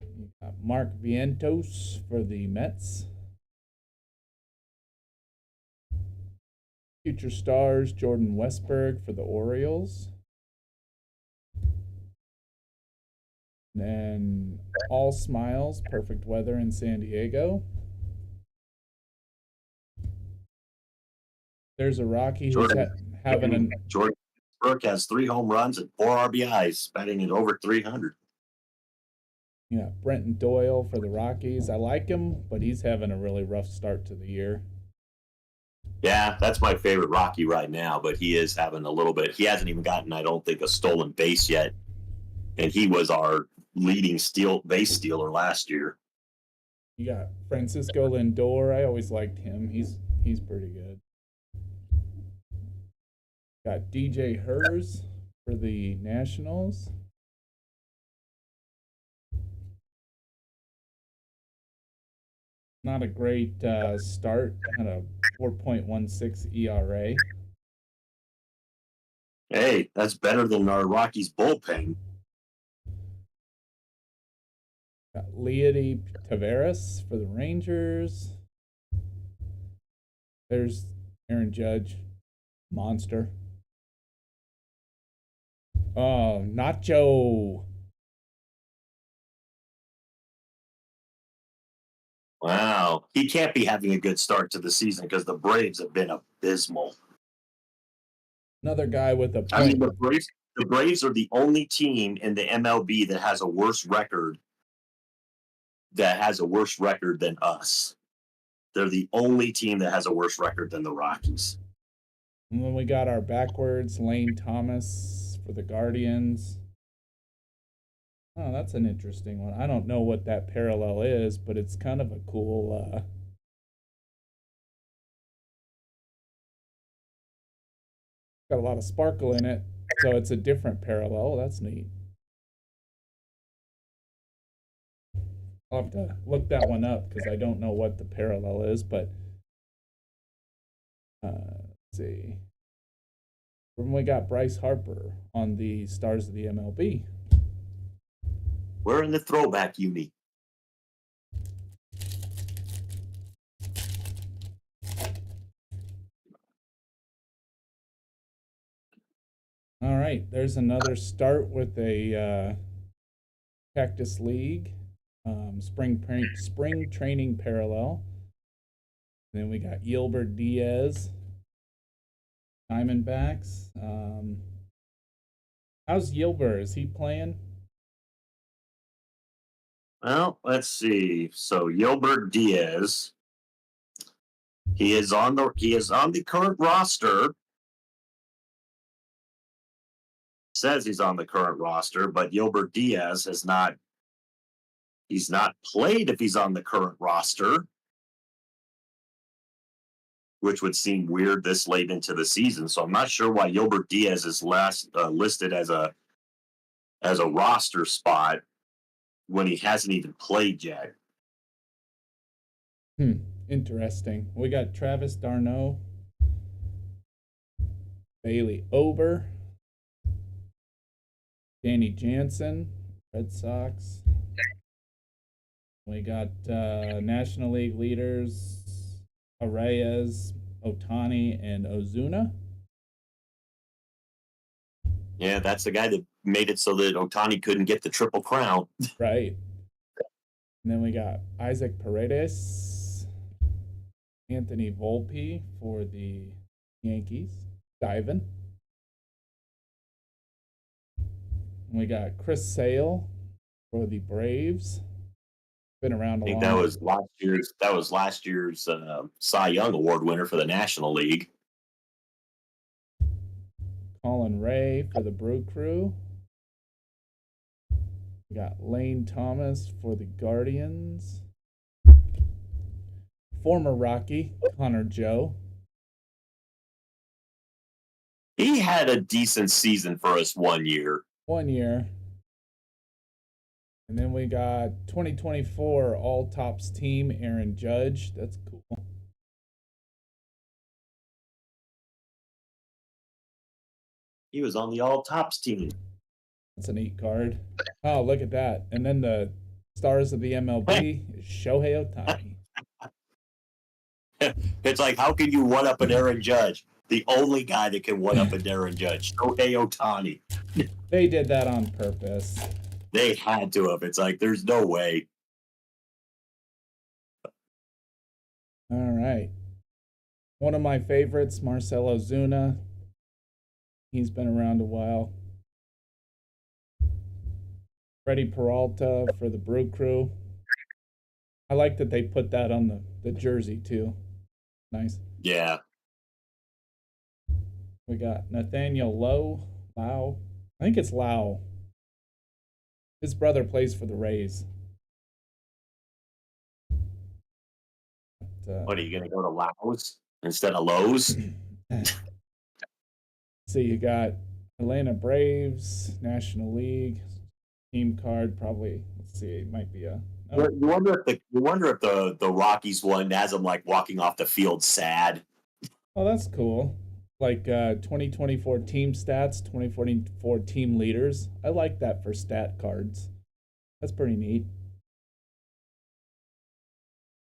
You got Mark Vientos for the Mets. Future stars Jordan Westburg for the Orioles. And then all smiles, perfect weather in San Diego. There's a Rocky who's having an. Jordan Burke has 3 home runs and 4 RBIs, batting at over 300. Yeah, Brenton Doyle for the Rockies. I like him, but he's having a really rough start to the year. Yeah, that's my favorite Rocky right now, but he is having a little bit. He hasn't even gotten, I don't think, a stolen base yet. And he was our leading base stealer last year. You got Francisco Lindor. I always liked him. He's pretty good. Got DJ Hers for the Nationals. Not a great start. Had a 4.16 ERA. Hey, that's better than our Rockies bullpen. Got Leody Taveras for the Rangers. There's Aaron Judge. Monster. Oh, Nacho. Wow. He can't be having a good start to the season because the Braves have been abysmal. Another guy with a point. I mean, the Braves are the only team in the MLB that has a worse record than us. They're the only team that has a worse record than the Rockies. And then we got our backwards, Lane Thomas for the Guardians. Oh, that's an interesting one. I don't know what that parallel is, but it's kind of a cool got a lot of sparkle in it, so it's a different parallel. That's neat. I'll have to look that one up because I don't know what the parallel is, but let's see. When we got Bryce Harper on the Stars of the MLB. We're in the throwback uni. All right, there's another start with a Cactus League spring training parallel. Then we got Yelber Diaz, Diamondbacks. How's Yelber? Is he playing? Well, let's see. So Yelber Diaz, he is on the current roster. Says he's on the current roster, but Yelber Diaz he's not played if he's on the current roster, which would seem weird this late into the season. So I'm not sure why Yelber Diaz is listed as a roster spot when he hasn't even played yet. Interesting. We got Travis d'Arnaud, Bailey Ober, Danny Jansen, Red Sox. We got National League leaders Arraez, Otani, and Ozuna. Yeah, that's the guy that made it so that Otani couldn't get the Triple Crown. Right. And then we got Isaac Paredes, Anthony Volpe for the Yankees, diving. We got Chris Sale for the Braves. Been around I a think long. that was last year's Cy Young Award winner for the National League. Colin Ray for the Brew Crew. We got Lane Thomas for the Guardians. Former Rocky, Connor Joe. He had a decent season for us 1 year. 1 year. And then we got 2024 All Tops team, Aaron Judge. That's cool. He was on the All Tops team. That's a neat card. Oh, look at that. And then the stars of the MLB is Shohei Ohtani. It's like, how can you one up an Aaron Judge? The only guy that can one up an Aaron Judge, Shohei Ohtani. They did that on purpose. They had to have. It's like, there's no way. All right. One of my favorites, Marcell Ozuna. He's been around a while. Freddie Peralta for the Brew Crew. I like that they put that on the jersey too. Nice. Yeah. We got Nathaniel Lau. I think it's Lau. His brother plays for the Rays. But, What, are you going to go to Laos instead of Lowe's? so you got Atlanta Braves, National League, team card, probably, let's see, it might be a... You wonder if the Rockies one has them like walking off the field sad. Oh, that's cool. Like 2024 team stats, 2024 team leaders. I like that for stat cards. That's pretty neat.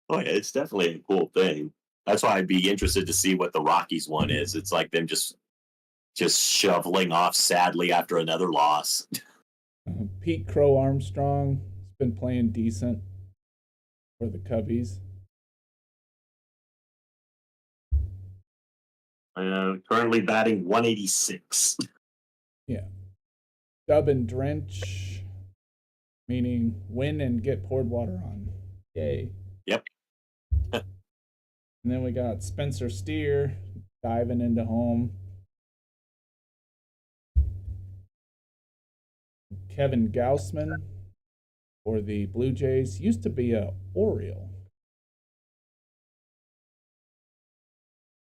Oh yeah, it's definitely a cool thing. That's why I'd be interested to see what the Rockies one is. It's like them just shoveling off sadly after another loss. Pete Crow Armstrong has been playing decent for the Cubbies. Currently batting 186. Yeah. Dub and drench, meaning win and get poured water on. Yay. Yep. And then we got Spencer Steer diving into home. Kevin Gausman for the Blue Jays. Used to be a Oriole.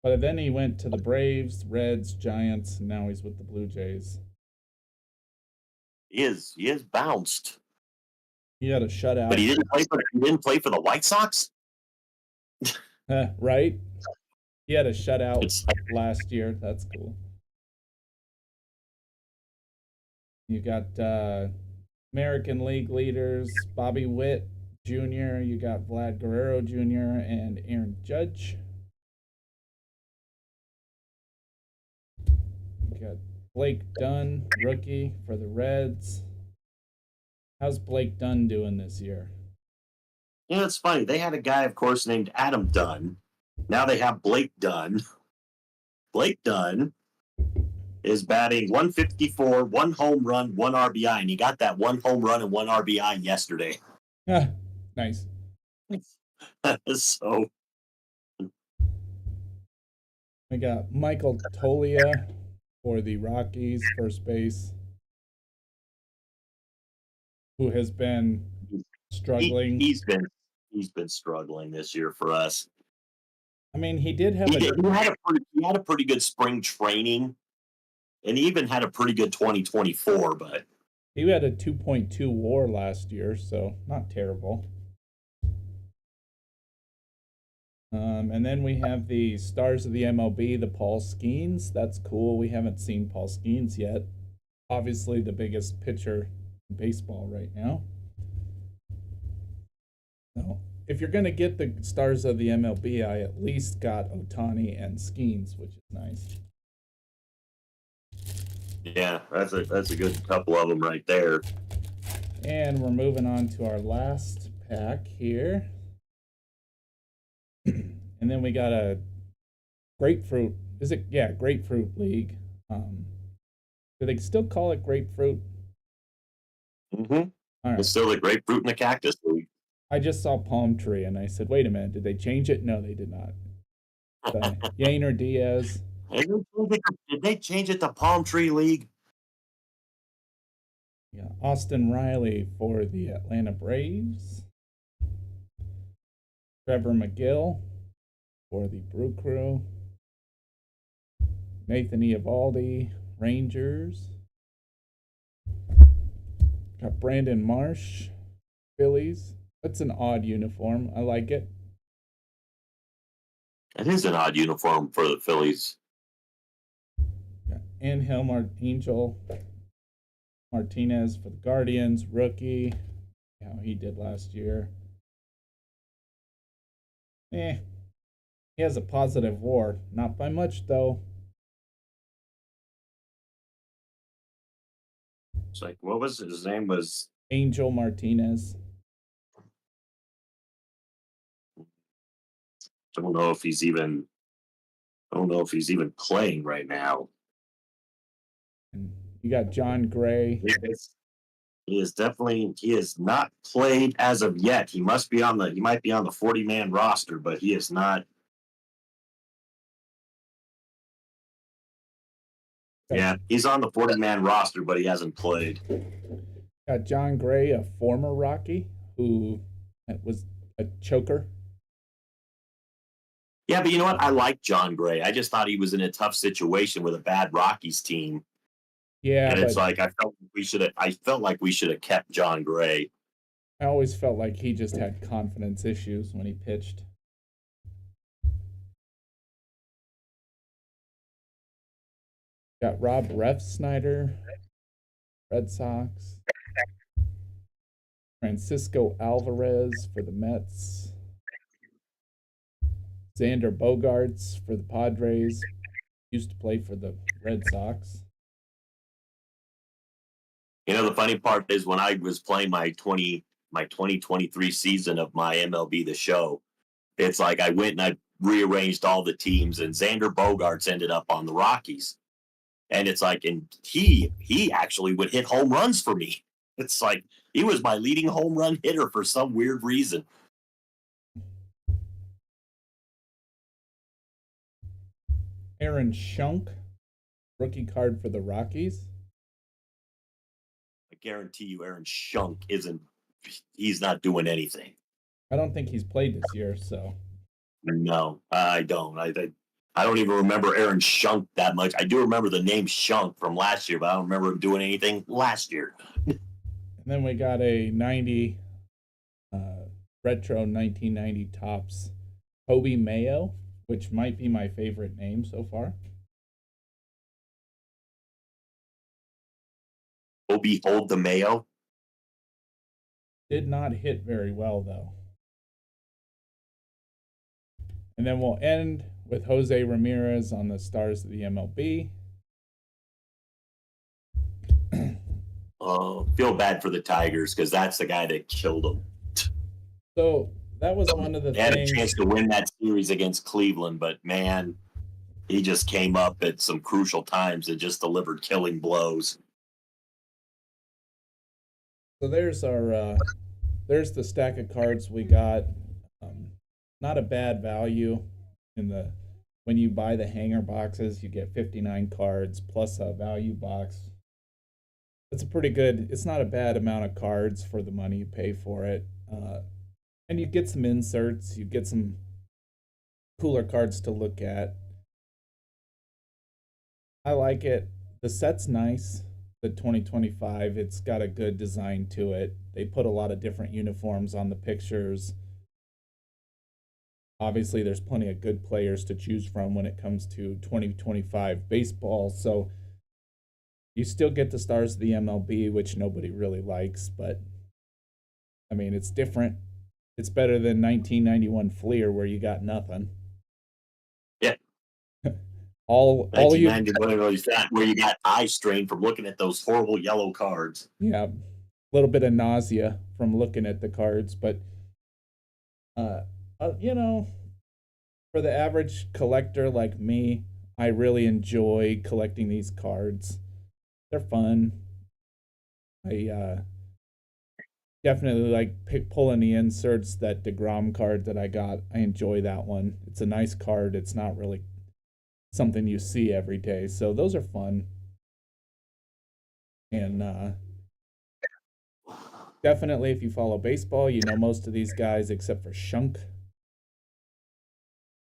But then he went to the Braves, Reds, Giants, and now he's with the Blue Jays. He is bounced. He had a shutout. But he didn't play for the White Sox? Right? He had a shutout last year. That's cool. You got American League leaders, Bobby Witt Jr., you got Vlad Guerrero Jr., and Aaron Judge. You got Blake Dunn, rookie for the Reds. How's Blake Dunn doing this year? Yeah, it's funny. They had a guy, of course, named Adam Dunn. Now they have Blake Dunn. Blake Dunn is batting 154, 1 home run, 1 RBI, and he got that 1 home run and 1 RBI yesterday. Nice. So I got Michael Tolia for the Rockies, first base, who has been struggling. He's been struggling this year for us. I mean, he did have he had a pretty good spring training, and he even had a pretty good 2024, but he had a 2.2 WAR last year, so not terrible. And then we have the stars of the MLB, the Paul Skeens. That's cool. We haven't seen Paul Skeens yet. Obviously, the biggest pitcher in baseball right now. So, if you're going to get the stars of the MLB, I at least got Ohtani and Skeens, which is nice. Yeah, that's a good couple of them right there. And we're moving on to our last pack here. And then we got a grapefruit. Is it? Yeah, grapefruit league. Do they still call it grapefruit? Mm-hmm. All right. It's still the grapefruit and the cactus league. I just saw Palm Tree and I said, wait a minute, did they change it? No, they did not. Yainer Diaz. Did they change it to Palm Tree League? Yeah, Austin Riley for the Atlanta Braves. Trevor McGill for the Brew Crew. Nathan Eovaldi, Rangers. Got Brandon Marsh, Phillies. That's an odd uniform. I like it. It is an odd uniform for the Phillies. Got Angel Martinez for the Guardians, rookie. How he did last year. He has a positive WAR. Not by much, though. It's like, what was his name? Was Angel Martinez. I don't know if he's even playing right now. And you got John Gray. Yes. He is not played as of yet. He might be on the 40-man roster, but he is not. Yeah, he's on the 40-man roster, but he hasn't played. Got John Gray, a former Rocky, who was a choker. Yeah, but you know what? I like John Gray. I just thought he was in a tough situation with a bad Rockies team. Yeah, and it's like I felt like we should have kept John Gray. I always felt like he just had confidence issues when he pitched. Got Rob Refsnyder, Red Sox. Francisco Alvarez for the Mets. Xander Bogaerts for the Padres. Used to play for the Red Sox. You know, the funny part is when I was playing my 2023 season of my MLB The Show, it's like I went and I rearranged all the teams, and Xander Bogaerts ended up on the Rockies. And it's like, and he actually would hit home runs for me. It's like he was my leading home run hitter for some weird reason. Aaron Schunk, rookie card for the Rockies. I guarantee you Aaron Schunk he's not doing anything. I don't think he's played this year, so. No, I don't. I don't even remember Aaron Schunk that much. I do remember the name Schunk from last year, but I don't remember him doing anything last year. And then we got a 90 retro 1990 Topps Kobe Mayo, which might be my favorite name so far. Hold the Mayo. Did not hit very well, though. And then we'll end with Jose Ramirez on the Stars of the MLB. Feel bad for the Tigers because that's the guy that killed them. So that was one of the things. They had a chance to win that series against Cleveland, but man, he just came up at some crucial times and just delivered killing blows. So there's our there's the stack of cards we got. Not a bad value when you buy the hanger boxes, you get 59 cards plus a value box. It's a pretty good. It's not a bad amount of cards for the money you pay for it, and you get some inserts. You get some cooler cards to look at. I like it. The set's nice. The 2025. It's got a good design to it. They put a lot of different uniforms on the pictures. Obviously, there's plenty of good players to choose from when it comes to 2025 baseball. So you still get the Stars of the MLB, which nobody really likes, but I mean, it's different. It's better than 1991 Fleer where you got nothing. Yeah. all you where you got eye strain from looking at those horrible yellow cards. Yeah. A little bit of nausea from looking at the cards, but you know, for the average collector like me, I really enjoy collecting these cards. They're fun. definitely like pulling the inserts. That DeGrom card that I got, I enjoy that one. It's a nice card. It's not really something you see every day, so those are fun. And definitely, if you follow baseball, you know most of these guys except for Shunk.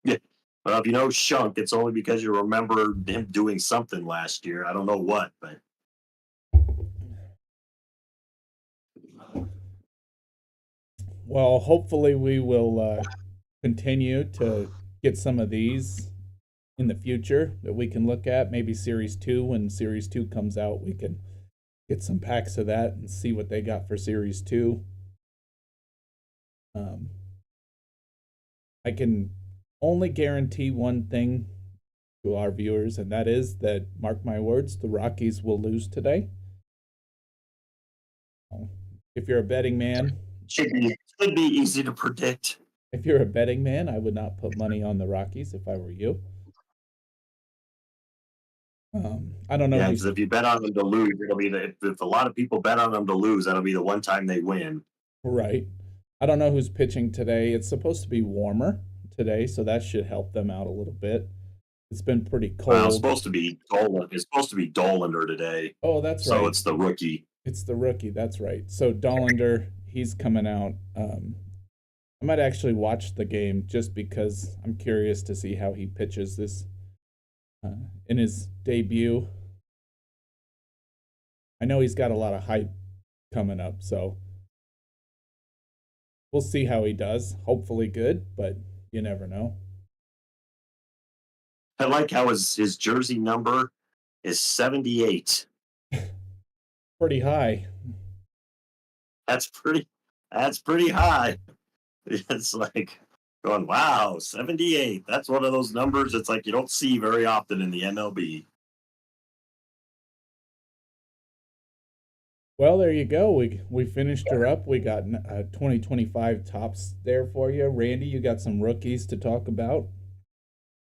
Yeah. Well, if you know Shunk, it's only because you remember him doing something last year. I don't know what, but Well, hopefully we will continue to get some of these in the future that we can look at. Maybe Series 2, when Series 2 comes out, we can get some packs of that and see what they got for Series 2. I can only guarantee one thing to our viewers, and that is that, mark my words, the Rockies will lose today. If you're a betting man, should be easy to predict. if you're a betting man, I would not put money on the Rockies if I were you. I don't know. Yeah, because if you bet on them to lose, it'll be if a lot of people bet on them to lose, that'll be the one time they win. Right. I don't know who's pitching today. It's supposed to be warmer today, so that should help them out a little bit. It's been pretty cold. Well, it's supposed to be Dolan. It's supposed to be Dolander today. Oh, that's right. So it's the rookie. It's the rookie. That's right. So Dollander, he's coming out. I might actually watch the game just because I'm curious to see how he pitches this in his debut. I know he's got a lot of hype coming up, so we'll see how he does. Hopefully good, but you never know. I like how his jersey number is 78. Pretty high. That's pretty high. It's like going, wow, 78. That's one of those numbers it's like you don't see very often in the MLB. Well, there you go. We finished her up. We got 2025 tops there for you. Randy, you got some rookies to talk about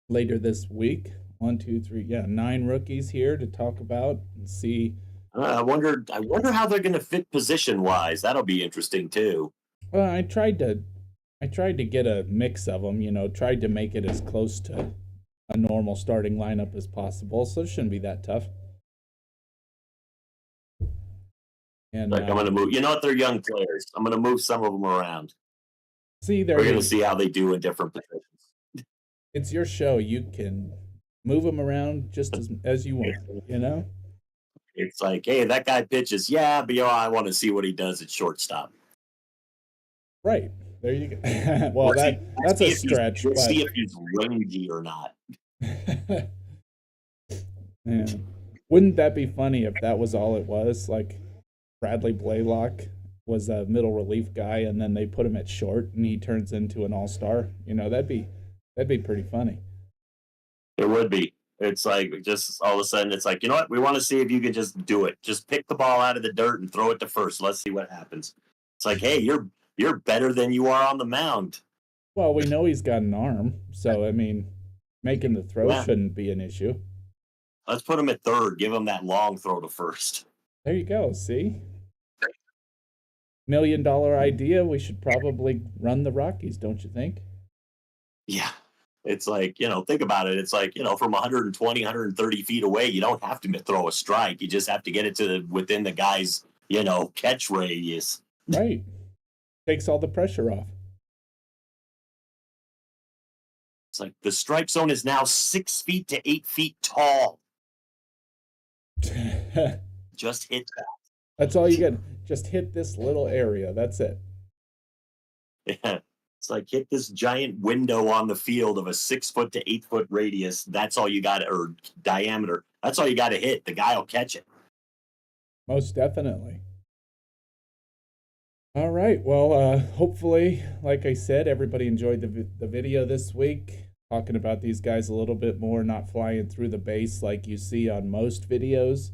later this week. 1, 2, 3, 9 rookies here to talk about and see. I wonder how they're going to fit position wise. That'll be interesting too. Well, I tried to get a mix of them. Tried to make it as close to a normal starting lineup as possible. So it shouldn't be that tough. And I'm going to move. You know what? They're young players. I'm going to move some of them around. See, we're going to see how they do in different positions. It's your show. You can move them around just as you want. It's like, hey, that guy pitches. Yeah, but I want to see what he does at shortstop. Right. There you go. Well, that's a stretch. We'll see if he's rangy or not. Yeah. Wouldn't that be funny if that was all it was? Like Bradley Blaylock was a middle relief guy, and then they put him at short, and he turns into an all-star. That'd be pretty funny. It would be. It's like just all of a sudden, it's like, you know what? We want to see if you can just do it. Just pick the ball out of the dirt and throw it to first. Let's see what happens. It's like, hey, you're better than you are on the mound. Well, we know he's got an arm, so I mean, making the throw shouldn't be an issue. Let's put him at third. Give him that long throw to first. There you go. See? $1 million idea. We should probably run the Rockies, don't you think? Yeah. It's like, think about it. It's like, from 120, 130 feet away, you don't have to throw a strike. You just have to get it to within the guy's, catch radius. Right. Takes all the pressure off. It's like the strike zone is now 6 feet to 8 feet tall. Just hit that. That's all you get. Just hit this little area. That's it. Yeah. It's like hit this giant window on the field of a 6 foot to 8 foot radius. That's all you got, or diameter. That's all you got to hit. The guy will catch it. Most definitely. All right. Well, hopefully, like I said, everybody enjoyed the video this week. Talking about these guys a little bit more, not flying through the base like you see on most videos.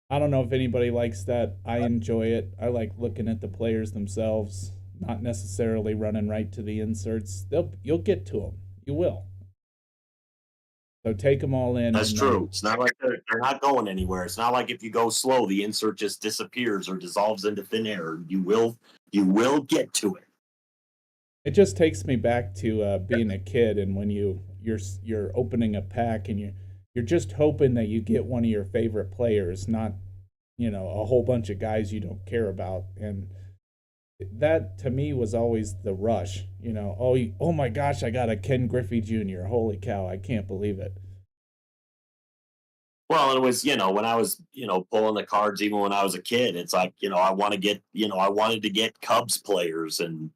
I don't know if anybody likes that. I enjoy it. I like looking at the players themselves, not necessarily running right to the inserts. You'll get to them. You will. So take them all in. That's true. It's not like they're they're not going anywhere. It's not like if you go slow, the insert just disappears or dissolves into thin air. You will get to it. It just takes me back to being a kid, and when you're opening a pack, and you're just hoping that you get one of your favorite players, not a whole bunch of guys you don't care about. And that to me was always the rush. Oh my gosh, I got a Ken Griffey Jr. Holy cow, I can't believe it. Well, it was, when I was, pulling the cards, even when I was a kid, it's like, I wanted to get Cubs players, and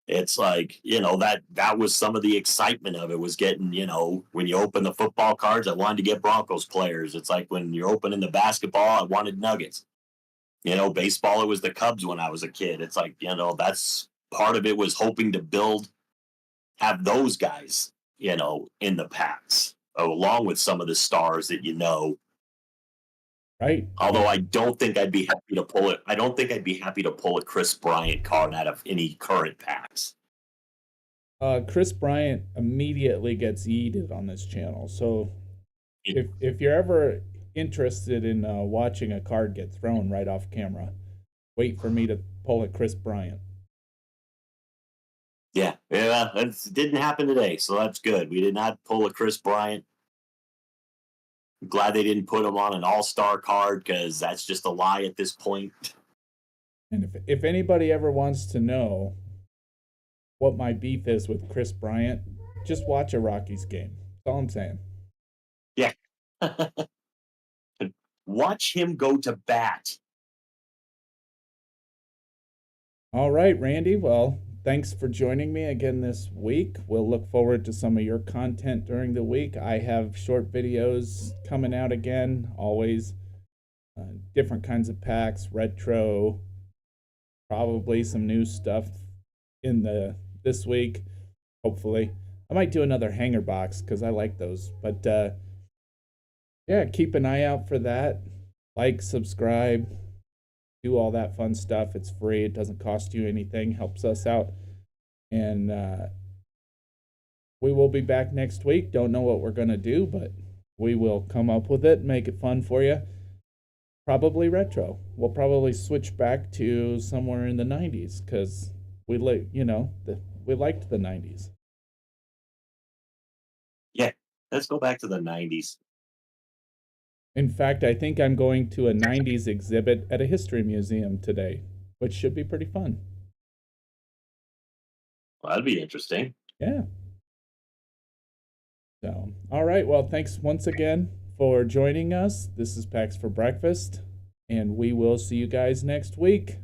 it's like, that was some of the excitement of it, was getting, when you open the football cards, I wanted to get Broncos players. It's like when you're opening the basketball, I wanted Nuggets. Baseball, it was the Cubs when I was a kid. It's like, that's part of it, was hoping to have those guys, in the packs, along with some of the stars that Right. Although I don't think I'd be happy to pull it. I don't think I'd be happy to pull a Chris Bryant card out of any current packs. Chris Bryant immediately gets yeeted on this channel. So if you're ever interested in watching a card get thrown right off camera, wait for me to pull a Chris Bryant. Yeah, it didn't happen today, so that's good. We did not pull a Chris Bryant. I'm glad they didn't put him on an all-star card, because that's just a lie at this point. And if anybody ever wants to know what my beef is with Chris Bryant, just watch a Rockies game. That's all I'm saying. Yeah. Watch him go to bat. All right, Randy. Well, thanks for joining me again this week. We'll look forward to some of your content during the week. I have short videos coming out again, always. Different kinds of packs, retro, probably some new stuff in this week, hopefully. I might do another hanger box because I like those. But yeah, keep an eye out for that. Like, subscribe, do all that fun stuff. It's free. It doesn't cost you anything. Helps us out. And we will be back next week. Don't know what we're going to do, but we will come up with it and make it fun for you. Probably retro. We'll probably switch back to somewhere in the 90s because we liked the 90s. Yeah, let's go back to the 90s. In fact, I think I'm going to a 90s exhibit at a history museum today, which should be pretty fun. Well, that'd be interesting. Yeah. So, all right. Well, thanks once again for joining us. This is Packs for Breakfast, and we will see you guys next week.